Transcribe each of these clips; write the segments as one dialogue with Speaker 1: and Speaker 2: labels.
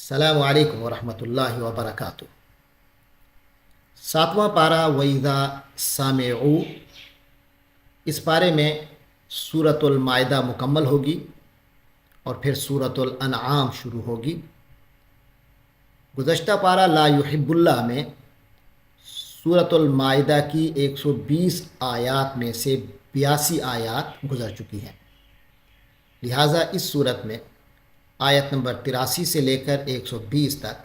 Speaker 1: السلام علیکم ورحمۃ اللہ وبرکاتہ۔ ساتواں پارہ وَإِذَا سَمِعُوا، اس پارے میں سورۃ المائدہ مکمل ہوگی اور پھر سورۃ الانعام شروع ہوگی۔ گزشتہ پارہ لا یحب اللہ میں سورۃ المائدہ کی 120 آیات میں سے 82 آیات گزر چکی ہیں، لہٰذا اس صورت میں آیت نمبر 83 سے لے کر 120 تک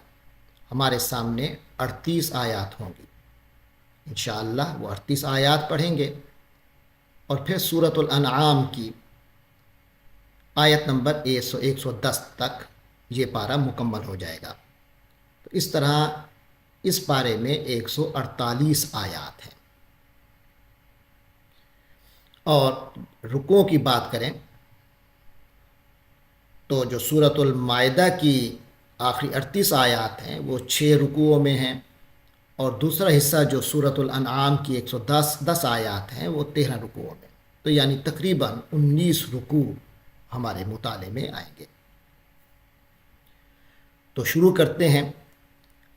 Speaker 1: ہمارے سامنے 38 آیات ہوں گی۔ انشاءاللہ وہ 38 آیات پڑھیں گے اور پھر سورۃ الانعام کی آیت نمبر 110 تک یہ پارہ مکمل ہو جائے گا۔ تو اس طرح اس پارے میں 148 آیات ہیں۔ اور رکوع کی بات کریں تو جو سورۃ المائدہ کی آخری 38 آیات ہیں وہ 6 رکوعوں میں ہیں، اور دوسرا حصہ جو سورۃ الانعام کی 110 آیات ہیں وہ 13 رکوعوں میں، تو یعنی تقریباً 19 رکوع ہمارے مطالعے میں آئیں گے۔ تو شروع کرتے ہیں۔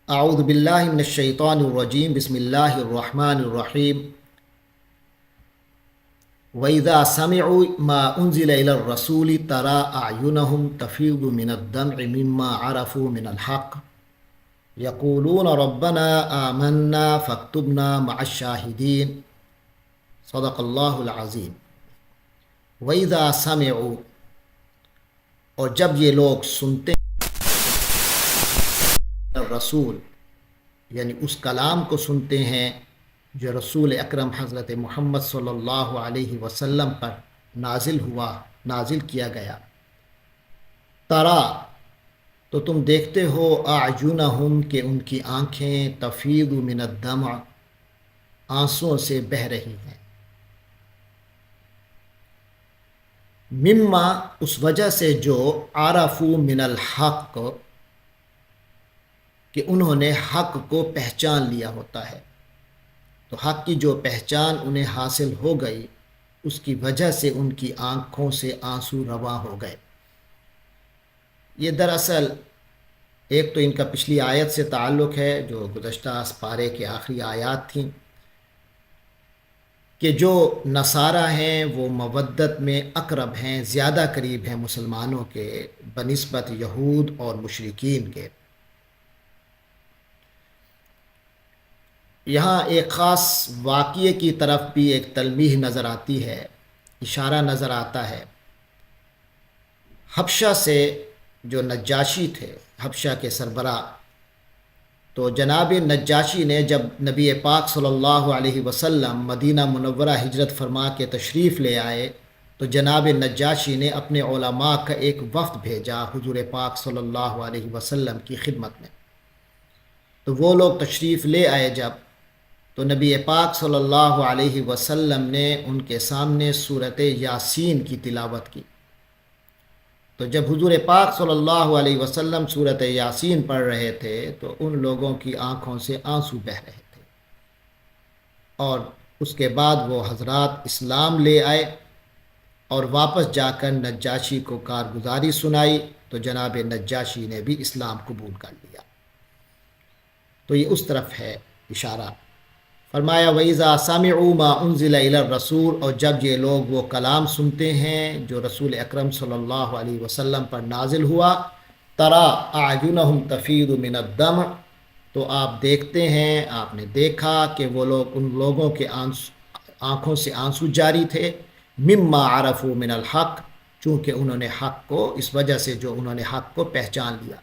Speaker 1: اعوذ باللہ من الشیطان الرجیم، بسم اللہ الرحمن الرحیم۔ وَإِذَا سَمِعُوا مَا أُنزِلَ إِلَى الرَّسُولِ تَرَىٰ أَعْيُنَهُمْ تَفِيضُ مِنَ الدَّمْعِ مِمَّا عَرَفُوا مِنَ الْحَقِّ يَقُولُونَ رَبَّنَا آمَنَّا فَاكْتُبْنَا مَعَ الشَّاهِدِينَ۔ صدق اللہ العظیم۔ وَإِذَا سَمِعُوا، اور جب یہ لوگ سنتے ہیں رسول، یعنی اس کلام کو سنتے ہیں جو رسول اکرم حضرت محمد صلی اللہ علیہ وسلم پر نازل کیا گیا، ترا، تو تم دیکھتے ہو، اعینہم، کہ ان کی آنکھیں، تفیض من الدمع، آنسوؤں سے بہہ رہی ہیں، مما، اس وجہ سے جو، عرفوا من الحق، کہ انہوں نے حق کو پہچان لیا ہوتا ہے۔ تو حق کی جو پہچان انہیں حاصل ہو گئی، اس کی وجہ سے ان کی آنکھوں سے آنسو رواں ہو گئے۔ یہ دراصل ایک تو ان کا پچھلی آیت سے تعلق ہے جو گزشتہ پارے کے آخری آیات تھیں، کہ جو نصارہ ہیں وہ مودت میں اقرب ہیں، زیادہ قریب ہیں مسلمانوں کے بنسبت یہود اور مشرکین کے۔ یہاں ایک خاص واقعے کی طرف بھی ایک تلمیح نظر آتی ہے، اشارہ نظر آتا ہے۔ حبشہ سے جو نجاشی تھے، حبشہ کے سربراہ، تو جناب نجاشی نے جب نبی پاک صلی اللہ علیہ وسلم مدینہ منورہ ہجرت فرما کے تشریف لے آئے، تو جناب نجاشی نے اپنے علماء کا ایک وفد بھیجا حضور پاک صلی اللہ علیہ وسلم کی خدمت میں۔ تو وہ لوگ تشریف لے آئے جب، تو نبی پاک صلی اللہ علیہ وسلم نے ان کے سامنے سورۃ یاسین کی تلاوت کی۔ تو جب حضور پاک صلی اللہ علیہ وسلم سورۃ یاسین پڑھ رہے تھے تو ان لوگوں کی آنکھوں سے آنسو بہہ رہے تھے، اور اس کے بعد وہ حضرات اسلام لے آئے اور واپس جا کر نجاشی کو کارگزاری سنائی، تو جناب نجاشی نے بھی اسلام قبول کر لیا۔ تو یہ اس طرف ہے اشارہ۔ فرمایا وَإِذَا سَمِعُوا مَا أُنزِلَ إِلَى الرَّسُولِ، اور جب یہ لوگ وہ کلام سنتے ہیں جو رسول اکرم صلی اللہ علیہ وسلم پر نازل ہوا، تَرَىٰ أَعْيُنَهُمْ تَفِيضُ مِنَ الدَّمْعِ، تو آپ دیکھتے ہیں، آپ نے دیکھا کہ وہ لوگ، ان لوگوں کے آنکھوں سے آنسو جاری تھے، مما عرفوا من الحق، چونکہ انہوں نے حق کو، اس وجہ سے جو انہوں نے حق کو پہچان لیا۔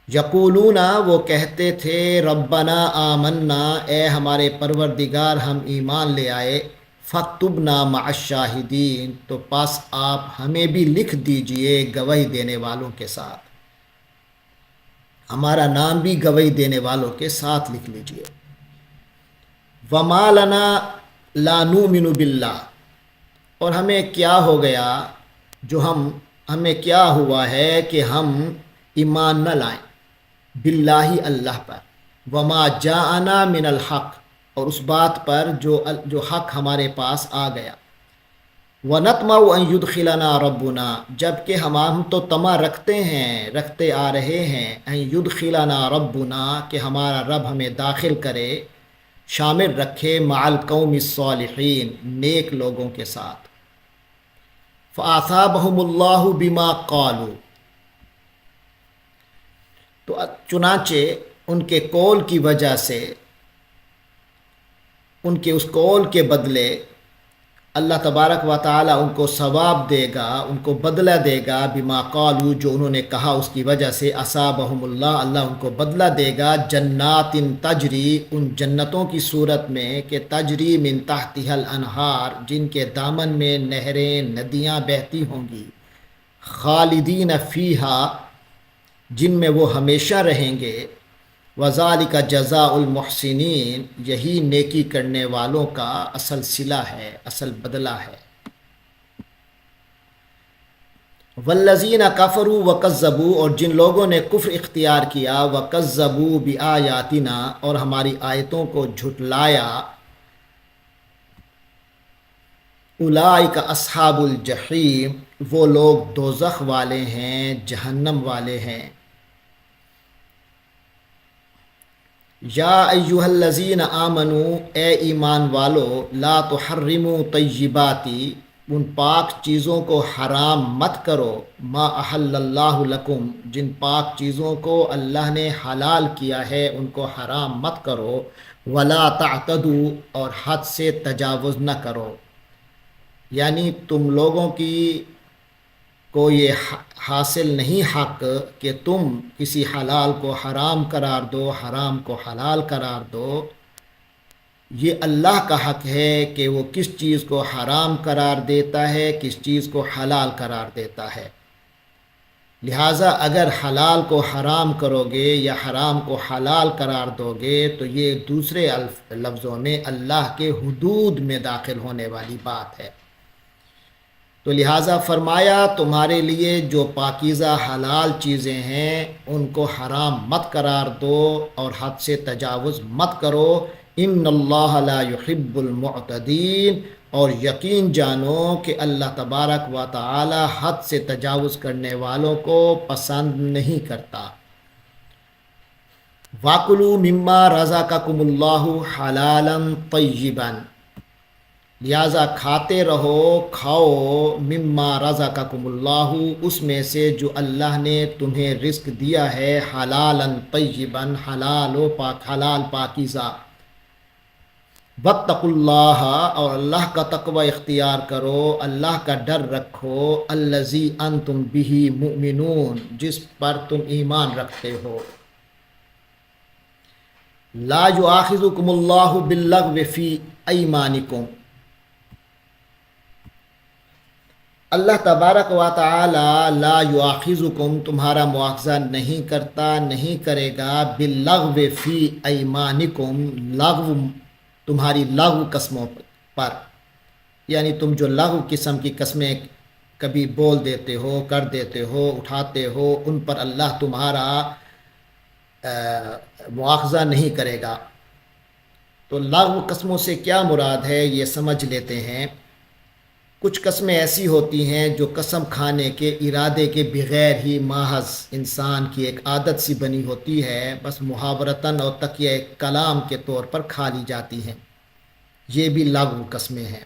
Speaker 1: یقولون، وہ کہتے تھے، ربنا آمنا، اے ہمارے پروردگار ہم ایمان لے آئے، فاکتبنا مع الشاہدین، تو پس آپ ہمیں بھی لکھ دیجئے گواہی دینے والوں کے ساتھ، ہمارا نام بھی گواہی دینے والوں کے ساتھ لکھ لیجئے۔ وما لنا لا نؤمن باللہ، اور ہمیں کیا ہو گیا، ہمیں کیا ہوا ہے کہ ہم ایمان نہ لائیں، باللہ اللہ پر، وما جاءنا من الحق، اور اس بات پر جو حق ہمارے پاس آ گیا، وَنَطْمَعُ أَن يُدْخِلَنَا رَبُّنَا، جبکہ ہم تو طمع رکھتے آ رہے ہیں، أَن يُدْخِلَنَا رَبُّنَا، کہ ہمارا رب ہمیں داخل کرے، شامل رکھے مع القوم الصالحین، نیک لوگوں کے ساتھ۔ فَأَثَابَهُمُ اللَّهُ بِمَا قَالُوا، تو چنانچہ ان کے قول کی وجہ سے، ان کے اس قول کے بدلے اللہ تبارک و تعالی ان کو ثواب دے گا، ان کو بدلہ دے گا، بما قالوا، جو انہوں نے کہا اس کی وجہ سے، اصابہم اللہ، اللہ ان کو بدلہ دے گا، جنات تجری، ان جنتوں کی صورت میں کہ تجری من تحتها الانہار، جن کے دامن میں نہریں ندیاں بہتی ہوں گی، خالدین فیہا، جن میں وہ ہمیشہ رہیں گے، وذالک جزاء المحسنین، یہی نیکی کرنے والوں کا اصل صلہ ہے، اصل بدلہ ہے۔ والذین کفروا وکذبوا، اور جن لوگوں نے کفر اختیار کیا، وکذبوا بآیاتنا، اور ہماری آیتوں کو جھٹلایا، اولئک اصحاب الجحیم، وہ لوگ دوزخ والے ہیں، جہنم والے ہیں۔ یا ایہا الذین آمنو، اے ایمان والو، لا تحرموا طیباتی، ان پاک چیزوں کو حرام مت کرو، ما احل اللہ لکم، جن پاک چیزوں کو اللہ نے حلال کیا ہے ان کو حرام مت کرو، ولا تعتدوا، اور حد سے تجاوز نہ کرو، یعنی تم لوگوں کی کو یہ حاصل نہیں حق کہ تم کسی حلال کو حرام قرار دو، حرام کو حلال قرار دو۔ یہ اللہ کا حق ہے کہ وہ کس چیز کو حرام قرار دیتا ہے، کس چیز کو حلال قرار دیتا ہے۔ لہٰذا اگر حلال کو حرام کرو گے یا حرام کو حلال قرار دو گے تو یہ دوسرے لفظوں میں اللہ کے حدود میں داخل ہونے والی بات ہے۔ تو لہٰذا فرمایا تمہارے لیے جو پاکیزہ حلال چیزیں ہیں ان کو حرام مت قرار دو اور حد سے تجاوز مت کرو، ان اللہ لا يحب المعتدین، اور یقین جانو کہ اللہ تبارک و تعالی حد سے تجاوز کرنے والوں کو پسند نہیں کرتا۔ وَكُلُوا مِمَّا رَزَقَكُمُ اللَّهُ حَلَالًا طَيِّبًا، لہٰذا کھاتے رہو، کھاؤ، مما رزقکم اللہ، اس میں سے جو اللہ نے تمہیں رزق دیا ہے، حلالاً طیباً، حلال و پاک، حلال پاکیزہ، واتقوا اللہ، اور اللہ کا تقوی اختیار کرو، اللہ کا ڈر رکھو، الذی انتم بہ مؤمنون، جس پر تم ایمان رکھتے ہو۔ لا یؤاخذکم اللہ باللغو فی ایمانکم، اللہ تبارک و تعالی لا یؤاخذکم، تمہارا مواخذہ نہیں کرتا، نہیں کرے گا، باللغو فی ایمانکم، لغو تمہاری لغو قسموں پر، یعنی تم جو لغو قسم کی قسمیں کبھی بول دیتے ہو، کر دیتے ہو، اٹھاتے ہو، ان پر اللہ تمہارا مواخذہ نہیں کرے گا۔ تو لغو قسموں سے کیا مراد ہے یہ سمجھ لیتے ہیں۔ کچھ قسمیں ایسی ہوتی ہیں جو قسم کھانے کے ارادے کے بغیر ہی محض انسان کی ایک عادت سی بنی ہوتی ہے، بس محاورتاً اور تکیہ کلام کے طور پر کھا لی جاتی ہیں، یہ بھی لغو قسمیں ہیں۔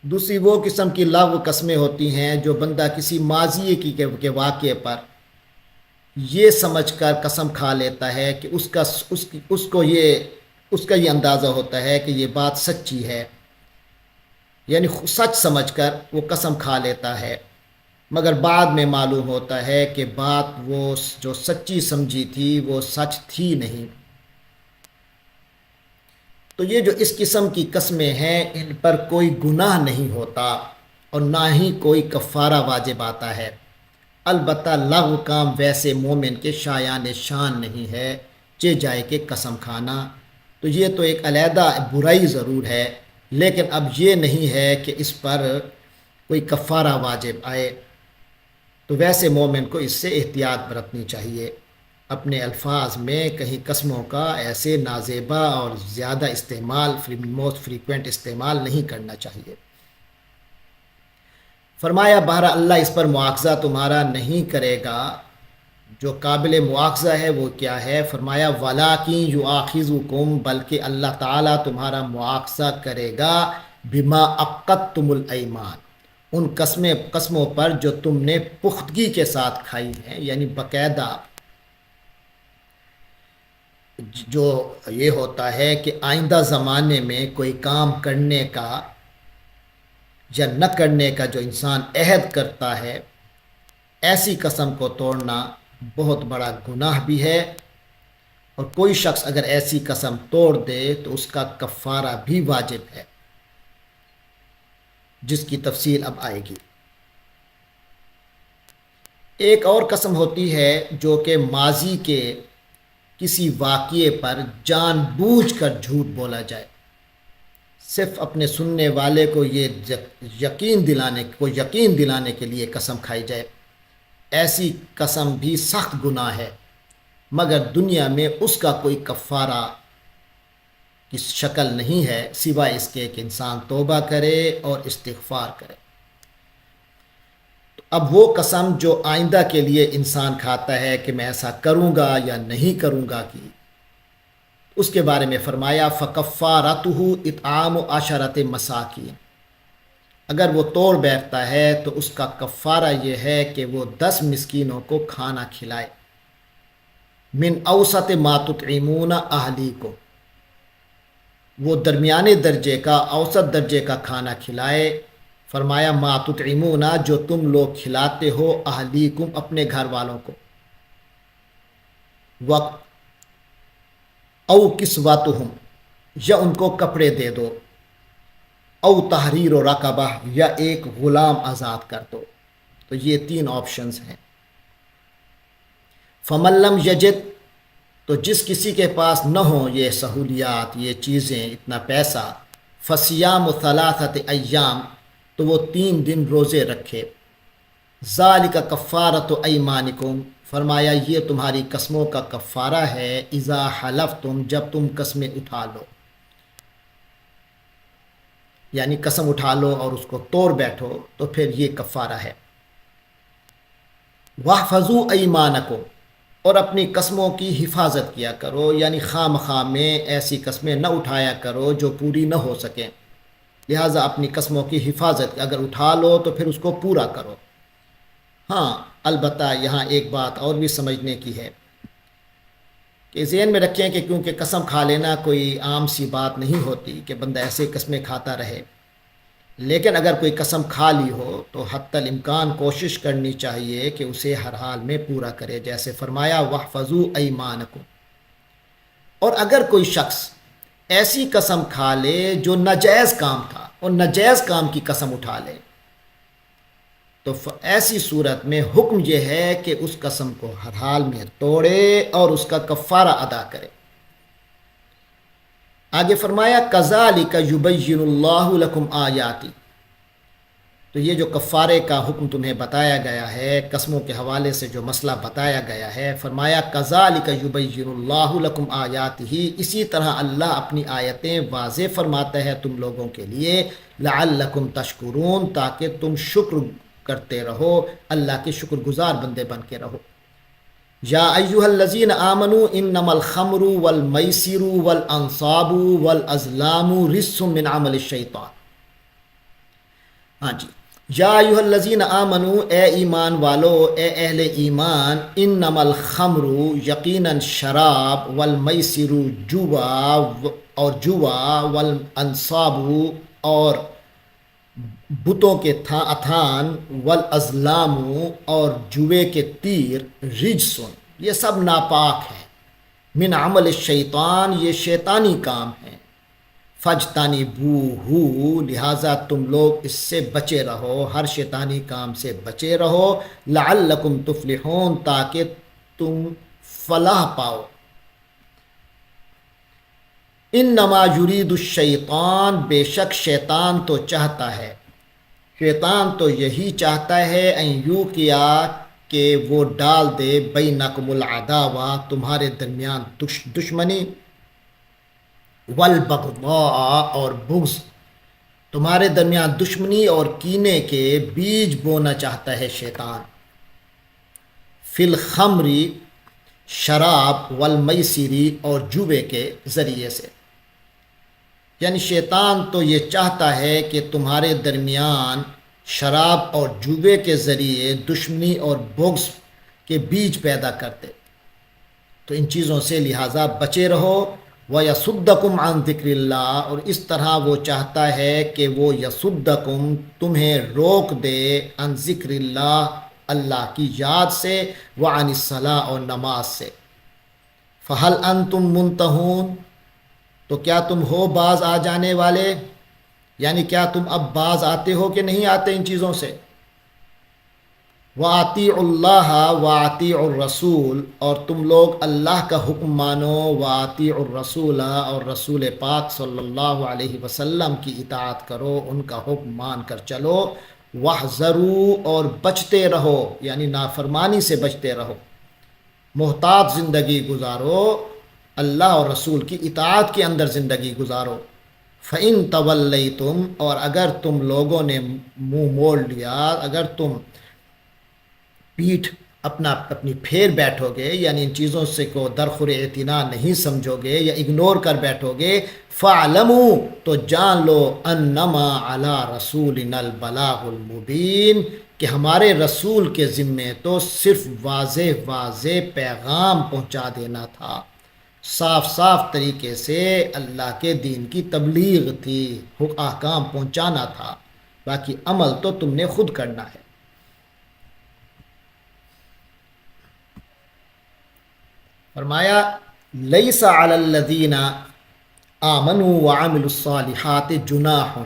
Speaker 1: دوسری وہ قسم کی لغو قسمیں ہوتی ہیں جو بندہ کسی ماضی کے واقعے پر یہ سمجھ کر قسم کھا لیتا ہے کہ اس کا یہ اندازہ ہوتا ہے کہ یہ بات سچی ہے، یعنی سچ سمجھ کر وہ قسم کھا لیتا ہے، مگر بعد میں معلوم ہوتا ہے کہ بات وہ جو سچی سمجھی تھی وہ سچ تھی نہیں۔ تو یہ جو اس قسم کی قسمیں ہیں ان پر کوئی گناہ نہیں ہوتا اور نہ ہی کوئی کفارہ واجب آتا ہے۔ البتہ لغو کام ویسے مومن کے شایان شان نہیں ہے، چہ جائے کہ قسم کھانا، تو یہ تو ایک علیحدہ برائی ضرور ہے، لیکن اب یہ نہیں ہے کہ اس پر کوئی کفارہ واجب آئے۔ تو ویسے مومن کو اس سے احتیاط برتنی چاہیے، اپنے الفاظ میں کہیں قسموں کا ایسے نازیبا اور زیادہ استعمال، موسٹ فریکوینٹ استعمال نہیں کرنا چاہیے۔ فرمایا بہرحال اللہ اس پر مواخذہ تمہارا نہیں کرے گا، جو قابل مواخذہ ہے وہ کیا ہے؟ فرمایا وَلَٰكِن يُؤَاخِذُكُم، بلکہ اللہ تعالیٰ تمہارا مواخذہ کرے گا بما عقدتم الایمان، ان قسموں پر جو تم نے پختگی کے ساتھ کھائی ہیں، یعنی باقاعدہ جو یہ ہوتا ہے کہ آئندہ زمانے میں کوئی کام کرنے کا یا نہ کرنے کا جو انسان عہد کرتا ہے، ایسی قسم کو توڑنا بہت بڑا گناہ بھی ہے، اور کوئی شخص اگر ایسی قسم توڑ دے تو اس کا کفارہ بھی واجب ہے، جس کی تفصیل اب آئے گی۔ ایک اور قسم ہوتی ہے جو کہ ماضی کے کسی واقعے پر جان بوجھ کر جھوٹ بولا جائے، صرف اپنے سننے والے کو یہ یقین دلانے کے لیے قسم کھائی جائے۔ ایسی قسم بھی سخت گناہ ہے، مگر دنیا میں اس کا کوئی کفارہ کی شکل نہیں ہے سوائے اس کے کہ انسان توبہ کرے اور استغفار کرے۔ اب وہ قسم جو آئندہ کے لیے انسان کھاتا ہے کہ میں ایسا کروں گا یا نہیں کروں گا کی، اس کے بارے میں فرمایا فَكَفَّارَتُهُ إِطْعَامُ عَشَرَةِ مَسَاكِينَ، اگر وہ توڑ بیٹھتا ہے تو اس کا کفارہ یہ ہے کہ وہ 10 مسکینوں کو کھانا کھلائے، من اوسط ما تطعمون اہلیکم، وہ درمیانے درجے کا، اوسط درجے کا کھانا کھلائے۔ فرمایا ما تطعمون، جو تم لوگ کھلاتے ہو، اہلیکم، اپنے گھر والوں کو، وقت او کسوتہم، یا ان کو کپڑے دے دو، او تحریر رقبہ، یا ایک غلام آزاد کر دو۔ تو یہ 3 آپشنز ہیں۔ فمن لم یجد، تو جس کسی کے پاس نہ ہو یہ سہولیات، یہ چیزیں، اتنا پیسہ، فصیام 3 ایام، تو وہ 3 دن روزے رکھے۔ ذالک کفارۃ ایمانکم، فرمایا یہ تمہاری قسموں کا کفارہ ہے، اذا حلفتم، جب تم قسمیں اٹھا لو، یعنی قسم اٹھا لو اور اس کو توڑ بیٹھو تو پھر یہ کفارہ ہے۔ واحفظوا ایمانکم، اور اپنی قسموں کی حفاظت کیا کرو، یعنی خواہ مخواہ میں ایسی قسمیں نہ اٹھایا کرو جو پوری نہ ہو سکیں، لہٰذا اپنی قسموں کی حفاظت، اگر اٹھا لو تو پھر اس کو پورا کرو۔ ہاں البتہ یہاں ایک بات اور بھی سمجھنے کی ہے کہ ذہن میں رکھیں کہ کیونکہ قسم کھا لینا کوئی عام سی بات نہیں ہوتی کہ بندہ ایسے قسمیں کھاتا رہے، لیکن اگر کوئی قسم کھا لی ہو تو حتی الامکان کوشش کرنی چاہیے کہ اسے ہر حال میں پورا کرے، جیسے فرمایا واحفظوا ایمانکم۔ اور اگر کوئی شخص ایسی قسم کھا لے جو ناجائز کام تھا اور ناجائز کام کی قسم اٹھا لے، تو ایسی صورت میں حکم یہ ہے کہ اس قسم کو ہر حال میں توڑے اور اس کا کفارہ ادا کرے۔ آگے فرمایا کذالک یبین اللہ لکم آیاتی، تو یہ جو کفارے کا حکم تمہیں بتایا گیا ہے، قسموں کے حوالے سے جو مسئلہ بتایا گیا ہے، فرمایا کذالک یبین اللہ لکم آیاتہ، اسی طرح اللہ اپنی آیتیں واضح فرماتا ہے تم لوگوں کے لیے، لعلکم تشکرون، تاکہ تم شکر کرتے رہو، اللہ کے شکر گزار بندے بن کے رہو۔ یا ایھا الذین آمنوا انما الخمر والمیسر والانصاب والازلام رجس من عمل الشیطان۔ ہاں جی، یا ایھا الذین آمنوا، اے ایمان والو، اے اہل ایمان، انما الخمر، یقیناً شراب، والمیسر، جوا، والانصاب، اور بتوں کے اتھان، والازلام، اور جوے کے تیر، رجسن، یہ سب ناپاک ہیں، من عمل الشیطان، یہ شیطانی کام ہیں، فاجتنبوہ، لہٰذا تم لوگ اس سے بچے رہو، ہر شیطانی کام سے بچے رہو، لعلکم تفلحون، تاکہ تم فلاح پاؤ۔ انما یرید الشیطان، بے شک شیطان تو چاہتا ہے، شیطان تو یہی چاہتا ہے، ان یوقع، کہ وہ ڈال دے، بینکم العداوہ، تمہارے درمیان دشمنی، والبغضاء، اور بغض، تمہارے درمیان دشمنی اور کینے کے بیج بونا چاہتا ہے شیطان، فی الخمری، شراب، والمیسری، اور جوے کے ذریعے سے۔ یعنی شیطان تو یہ چاہتا ہے کہ تمہارے درمیان شراب اور جوے کے ذریعے دشمنی اور بغض کے بیج پیدا کرتے، تو ان چیزوں سے لہٰذا بچے رہو۔ وَيَصُدَّكُمْ عَنْ ذِكْرِ اللَّهِ، اور اس طرح وہ چاہتا ہے کہ وہ یصدکم، تمہیں روک دے، عن ذکر اللہ، اللہ کی یاد سے، وعن الصلاۃ، اور نماز سے۔ فَهَلْ أَنْتُمْ مُنْتَهُونَ، تو کیا تم ہو باز آ جانے والے، یعنی کیا تم اب باز آتے ہو کہ نہیں آتے ان چیزوں سے۔ وَأَطِيعُوا اللَّهَ وَأَطِيعُوا الرَّسُولَ، اور تم لوگ اللہ کا حکم مانو، وَأَطِيعُوا الرَّسُولَ، اور رسول پاک صلی اللہ علیہ وسلم کی اطاعت کرو، ان کا حکم مان کر چلو۔ وَاحْذَرُوا، اور بچتے رہو، یعنی نافرمانی سے بچتے رہو، محتاط زندگی گزارو، اللہ اور رسول کی اطاعت کے اندر زندگی گزارو۔ فَإِن تَوَلَّيْتُمْ، اور اگر تم لوگوں نے منہ موڑ لیا، اگر تم پیٹھ اپنی پھیر بیٹھو گے، یعنی ان چیزوں سے کو درخور اعتنا نہیں سمجھو گے یا اگنور کر بیٹھو گے، فَاعْلَمُوا، تو جان لو، انما علی رسولنا البلاغ المبین، کہ ہمارے رسول کے ذمے تو صرف واضح واضح پیغام پہنچا دینا تھا، صاف صاف طریقے سے اللہ کے دین کی تبلیغ تھی، احکام پہنچانا تھا، باقی عمل تو تم نے خود کرنا ہے۔ فرمایا لیس علی الذین آمنوا وعملوا الصالحات جناح،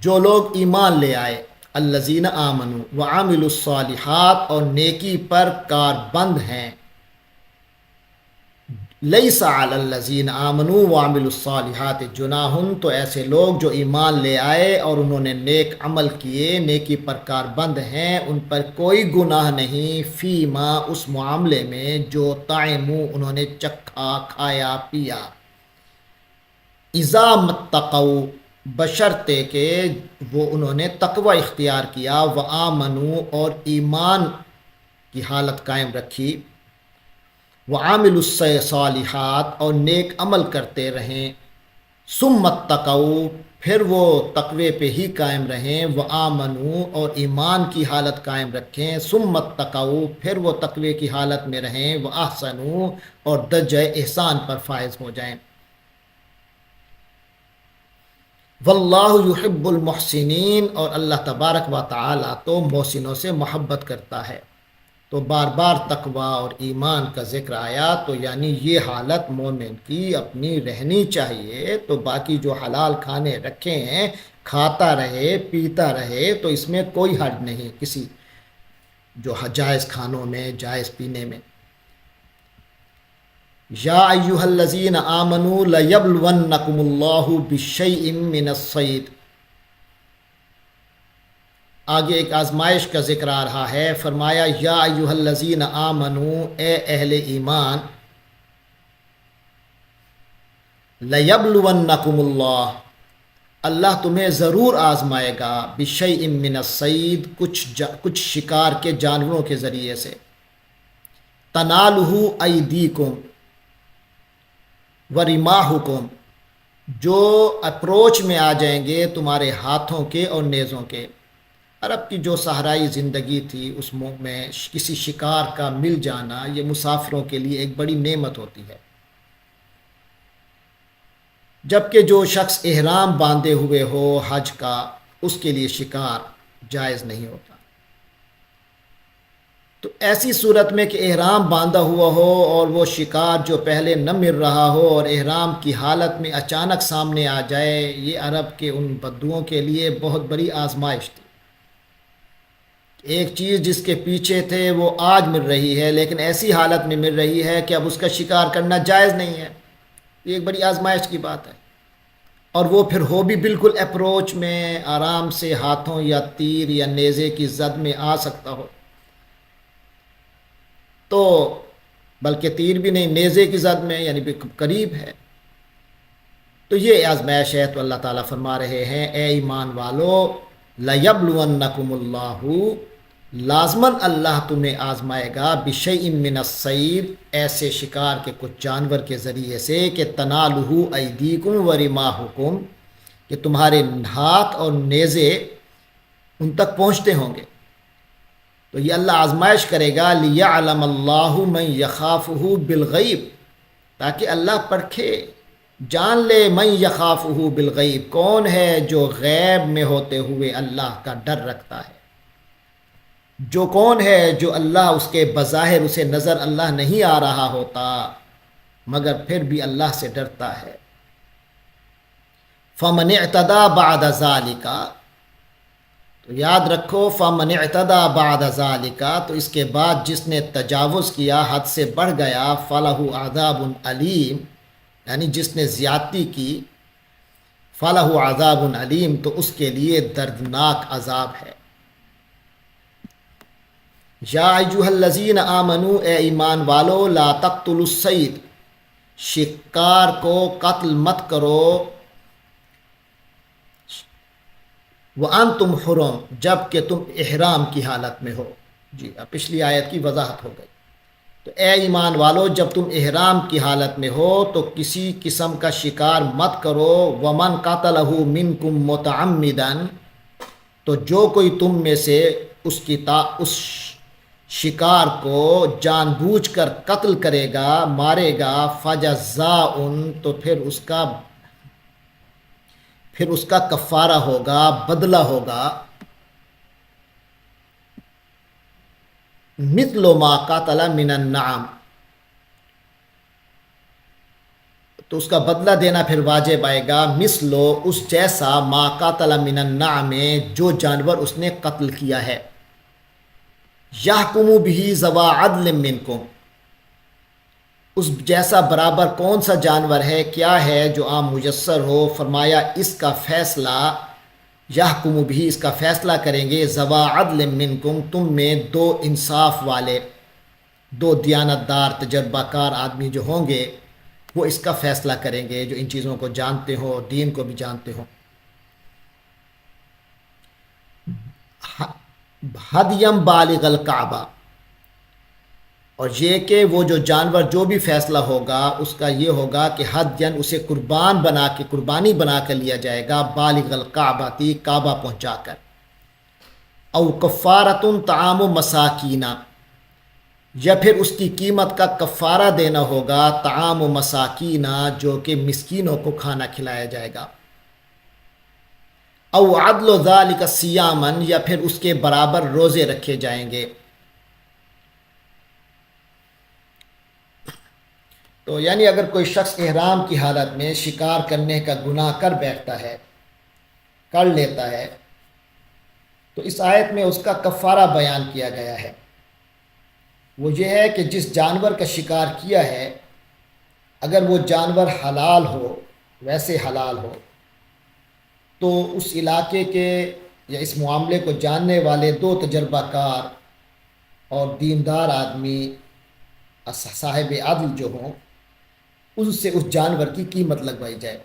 Speaker 1: جو لوگ ایمان لے آئے، الذین آمنوا وعملوا الصالحات، اور نیکی پر کاربند ہیں، لیس علی الذین آمنوا وعملوا الصالحات جناح، تو ایسے لوگ جو ایمان لے آئے اور انہوں نے نیک عمل کیے، نیکی پر کاربند ہیں، ان پر کوئی گناہ نہیں، فیما، اس معاملے میں جو طعموا، انہوں نے چکھا، کھایا پیا، اذا متقوا، بشرطے کہ وہ انہوں نے تقوی اختیار کیا، وآمنوا، اور ایمان کی حالت قائم رکھی، وعاملوا الصالحات، اور نیک عمل کرتے رہیں، ثم اتقوا، پھر وہ تقوی پہ ہی قائم رہیں، وآمنوا، اور ایمان کی حالت قائم رکھیں، ثم اتقوا، پھر وہ تقوی کی حالت میں رہیں، واحسنوا، اور درجہ احسان پر فائز ہو جائیں۔ واللہ یحب المحسنین، اور اللہ تبارک و تعالیٰ تو محسنوں سے محبت کرتا ہے۔ تو بار بار تقوی اور ایمان کا ذکر آیا، تو یعنی یہ حالت مومن کی اپنی رہنی چاہیے، تو باقی جو حلال کھانے رکھے ہیں کھاتا رہے، پیتا رہے، تو اس میں کوئی حرج نہیں کسی جو جائز کھانوں میں، جائز پینے میں۔ یا ایھا الذین آمنوا لیبلونکم اللہ بشیء من الصید، آگے ایک آزمائش کا ذکر آ رہا ہے، فرمایا یا ایھا الذین آمنوا، اے اہل ایمان، لیبلونکم اللہ، اللہ تمہیں ضرور آزمائے گا، بشیء من الصید، کچھ شکار کے جانوروں کے ذریعے سے، تنالہ ایدیکم ورماحکم، جو اپروچ میں آ جائیں گے تمہارے ہاتھوں کے اور نیزوں کے۔ عرب کی جو صحرائی زندگی تھی، اس میں کسی شکار کا مل جانا یہ مسافروں کے لیے ایک بڑی نعمت ہوتی ہے، جبکہ جو شخص احرام باندھے ہوئے ہو حج کا، اس کے لیے شکار جائز نہیں ہوتا۔ تو ایسی صورت میں کہ احرام باندھا ہوا ہو اور وہ شکار جو پہلے نہ مل رہا ہو اور احرام کی حالت میں اچانک سامنے آ جائے، یہ عرب کے ان بدوؤں کے لیے بہت بڑی آزمائش تھی۔ ایک چیز جس کے پیچھے تھے وہ آج مل رہی ہے، لیکن ایسی حالت میں مل رہی ہے کہ اب اس کا شکار کرنا جائز نہیں ہے، یہ ایک بڑی آزمائش کی بات ہے۔ اور وہ پھر ہو بھی بالکل اپروچ میں، آرام سے ہاتھوں یا تیر یا نیزے کی زد میں آ سکتا ہو، تو بلکہ تیر بھی نہیں، نیزے کی زد میں، یعنی قریب ہے۔ تو تو یہ آزمائش ہے۔ تو اللہ تعالیٰ فرما رہے ہیں اے ایمان والو لیبلونکم اللہ، لازماً اللہ تمہیں آزمائے گا، بشیء من الصید، ایسے شکار کے کچھ جانور کے ذریعے سے کہ تنالہ ایدیکم ورماحکم، کہ تمہارے ہاتھ اور نیزے ان تک پہنچتے ہوں گے۔ تو یہ اللہ آزمائش کرے گا، لیعلم اللہ من یخافہ بالغیب، تاکہ اللہ پرکھے، جان لے، من یخافہ بالغیب، کون ہے جو غیب میں ہوتے ہوئے اللہ کا ڈر رکھتا ہے، جو کون ہے جو اللہ اس کے بظاہر اسے نظر اللہ نہیں آ رہا ہوتا مگر پھر بھی اللہ سے ڈرتا ہے۔ فمن اعتدی بعد ذالک، تو یاد رکھو فمن اعتدی بعد ذالک، تو اس کے بعد جس نے تجاوز کیا، حد سے بڑھ گیا، فلہ عذاب علیم، یعنی جس نے زیادتی کی، فلہ عذاب علیم، تو اس کے لیے دردناک عذاب ہے۔ یا ایھا الذین آمنو، اے ایمان والو، لا تقتلوا الصید، شکار کو قتل مت کرو، وانتم حرم، جب کہ تم احرام کی حالت میں ہو۔ جی اب پچھلی آیت کی وضاحت ہو گئی۔ تو اے ایمان والو، جب تم احرام کی حالت میں ہو تو کسی قسم کا شکار مت کرو، ومن قتلہ منکم متعمدا، تو جو کوئی تم میں سے اس شکار کو جان بوجھ کر قتل کرے گا، مارے گا، فجزاء، تو پھر اس کا کفارہ ہوگا، بدلہ ہوگا، مثل ما قتل من النعم، تو اس کا بدلہ دینا پھر واجب آئے گا، مثل، اس جیسا، ما قتل من النعم، جو جانور اس نے قتل کیا ہے، یحکم بہ ذوی عدل منکم، اس جیسا برابر کون سا جانور ہے، کیا ہے جو عام میسر ہو، فرمایا اس کا فیصلہ، یحکم بھی، اس کا فیصلہ کریں گے، ذوی عدل منکم، تم میں دو انصاف والے، دو دیانتدار تجربہ کار آدمی جو ہوں گے وہ اس کا فیصلہ کریں گے، جو ان چیزوں کو جانتے ہوں اور دین کو بھی جانتے ہوں۔ ہدیم بالغ الکعبہ، اور یہ کہ وہ جو جانور جو بھی فیصلہ ہوگا اس کا یہ ہوگا کہ ہدین، اسے قربانی بنا کر لیا جائے گا، بالغ الکعبہ، کعبہ پہنچا کر، او کفارۃ طعام مساکین، یا پھر اس کی قیمت کا کفارہ دینا ہوگا، طعام مساکین، جو کہ مسکینوں کو کھانا کھلایا جائے گا، او عدل ذالک صیاما، یا پھر اس کے برابر روزے رکھے جائیں گے۔ تو یعنی اگر کوئی شخص احرام کی حالت میں شکار کرنے کا گناہ کر لیتا ہے تو اس آیت میں اس کا کفارہ بیان کیا گیا ہے۔ وہ یہ ہے کہ جس جانور کا شکار کیا ہے، اگر وہ جانور حلال ہو، ویسے حلال ہو، تو اس علاقے کے یا اس معاملے کو جاننے والے دو تجربہ کار اور دیندار آدمی، صاحب عدل جو ہوں، ان سے اس جانور کی قیمت لگوائی جائے،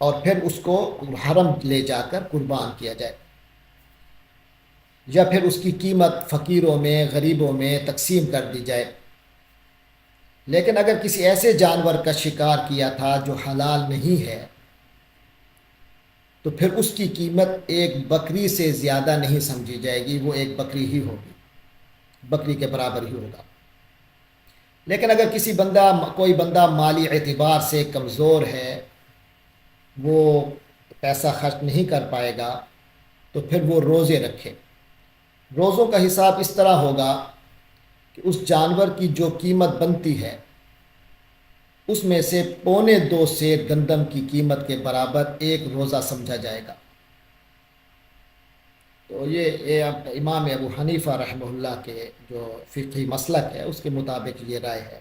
Speaker 1: اور پھر اس کو حرم لے جا کر قربان کیا جائے، یا پھر اس کی قیمت فقیروں میں، غریبوں میں تقسیم کر دی جائے۔ لیکن اگر کسی ایسے جانور کا شکار کیا تھا جو حلال نہیں ہے تو پھر اس کی قیمت ایک بکری سے زیادہ نہیں سمجھی جائے گی، وہ ایک بکری ہی ہوگی، بکری کے برابر ہی ہوگا۔ لیکن اگر کوئی بندہ مالی اعتبار سے کمزور ہے، وہ پیسہ خرچ نہیں کر پائے گا، تو پھر وہ روزے رکھے۔ روزوں کا حساب اس طرح ہوگا کہ اس جانور کی جو قیمت بنتی ہے اس میں سے 2.25 سیر گندم کی قیمت کے برابر ایک روزہ سمجھا جائے گا۔ تو یہ امام ابو حنیفہ رحمہ اللہ کے جو فقہی مسلک ہے اس کے مطابق یہ رائے ہے۔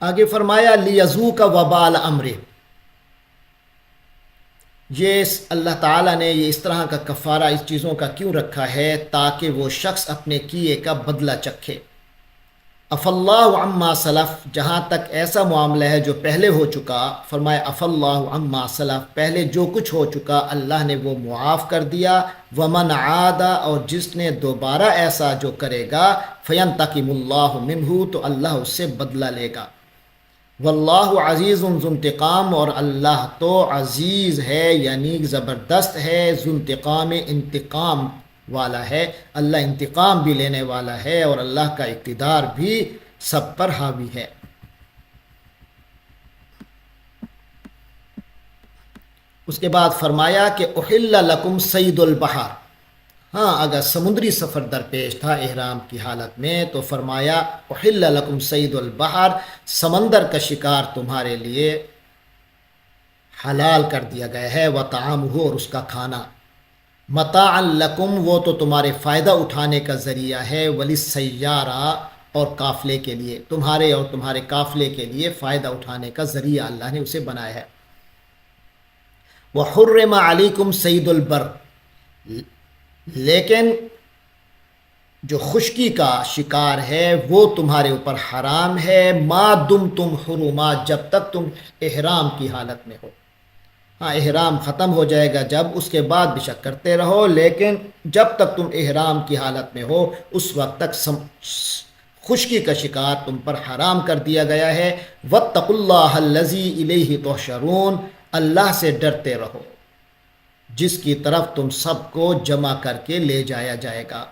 Speaker 1: آگے فرمایا لیذوق وبال امرہ، اللہ تعالیٰ نے یہ اس طرح کا کفارہ اس چیزوں کا کیوں رکھا ہے؟ تاکہ وہ شخص اپنے کیے کا بدلہ چکھے۔ اف اللہ عما سلف، جہاں تک ایسا معاملہ ہے جو پہلے ہو چکا، فرمایا اف اللہ عما سلف، پہلے جو کچھ ہو چکا اللہ نے وہ معاف کر دیا۔ ومن عاد، اور جس نے دوبارہ ایسا جو کرے گا، فینتقم اللہ منہ، تو اللہ اس سے بدلہ لے گا۔ واللہ عزیز ذو انتقام، اور اللہ تو عزیز ہے یعنی زبردست ہے، ذو انتقام، انتقام والا ہے، اللہ انتقام بھی لینے والا ہے، اور اللہ کا اقتدار بھی سب پر حاوی ہے۔ اس کے بعد فرمایا کہ احل لکم صید البحر، ہاں اگر سمندری سفر درپیش تھا احرام کی حالت میں تو فرمایا احل لکم صید البحر، سمندر کا شکار تمہارے لیے حلال کر دیا گیا ہے، وطعامہ، اور اس کا کھانا، متاعا لکم، وہ تو تمہارے فائدہ اٹھانے کا ذریعہ ہے، وللسیارہ، اور قافلے کے لیے، تمہارے اور تمہارے قافلے کے لیے فائدہ اٹھانے کا ذریعہ اللہ نے اسے بنایا ہے۔ وحرم علیکم صید البر، لیکن جو خشکی کا شکار ہے وہ تمہارے اوپر حرام ہے، ما دم تم حرمات، جب تک تم احرام کی حالت میں ہو۔ ہاں احرام ختم ہو جائے گا جب، اس کے بعد بے شک کرتے رہو، لیکن جب تک تم احرام کی حالت میں ہو اس وقت تک خشکی کا شکار تم پر حرام کر دیا گیا ہے۔ واتقوا اللہ الذی الیہ تحشرون، اللہ سے ڈرتے رہو جس کی طرف تم سب کو جمع کر کے لے جایا جائے گا۔